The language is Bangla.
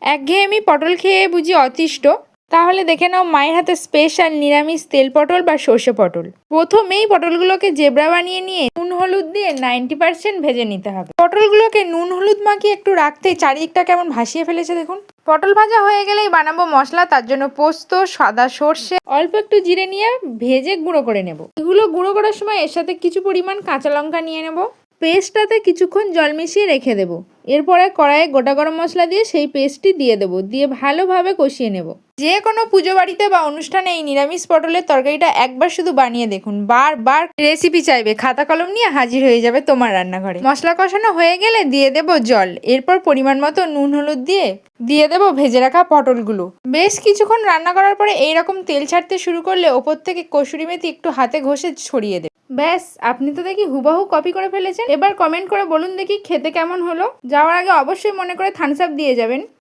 একঘেয়েমি পটল খেয়ে বুঝি অতিষ্ঠ? তাহলে দেখে নাও মায়ের হাতে স্পেশাল নিরামিষ তেল পটল বা সর্ষে পটল। প্রথমেই পটলগুলোকে জেবরা বানিয়ে নিয়ে নুন হলুদ দিয়ে 90% ভেজে নিতে হবে। পটলগুলোকে নুন হলুদ মাখিয়ে একটু রাখতেই চারিদিকটা কেমন ভাসিয়ে ফেলেছে দেখুন। পটল ভাজা হয়ে গেলেই বানাবো মশলা। তার জন্য পোস্ত, সাদা সর্ষে, অল্প একটু জিরে নিয়ে ভেজে গুঁড়ো করে নেব। এগুলো গুঁড়ো করার সময় এর সাথে কিছু পরিমাণ কাঁচা লঙ্কা নিয়ে নেব। পেস্টটাতে কিছুক্ষণ জল মিশিয়ে রেখে দেবো। এরপরে কড়াইয়ে গোটা গরম মশলা দিয়ে সেই পেস্টটি দিয়ে দেবো, দিয়ে ভালোভাবে কষিয়ে নেব। যে কোনো পুজো বাড়িতে বা অনুষ্ঠানে এই নিরামিষ পটলের তরকারিটা একবার শুধু বানিয়ে দেখুন, বারবার রেসিপি চাইবে, খাতা কলম নিয়ে হাজির হয়ে যাবে তোমার রান্নাঘরে। মশলা কষানো হয়ে গেলে দিয়ে দেব জল। এরপর পরিমাণ মতো নুন হলুদ দিয়ে দেব ভেজে রাখা পটলগুলো। বেশ কিছুক্ষণ রান্না করার পরে এইরকম তেল ছাড়তে শুরু করলে ওপর থেকে কসুরি মেথি একটু হাতে ঘষে ছড়িয়ে দেব। ব্যাস, আপনি তো দেখি হুবাহু কপি করে ফেলেছেন। এবার কমেন্ট করে বলুন দেখি খেতে কেমন হলো। যাওয়ার আগে অবশ্যই মনে করে থামস আপ দিয়ে যাবেন।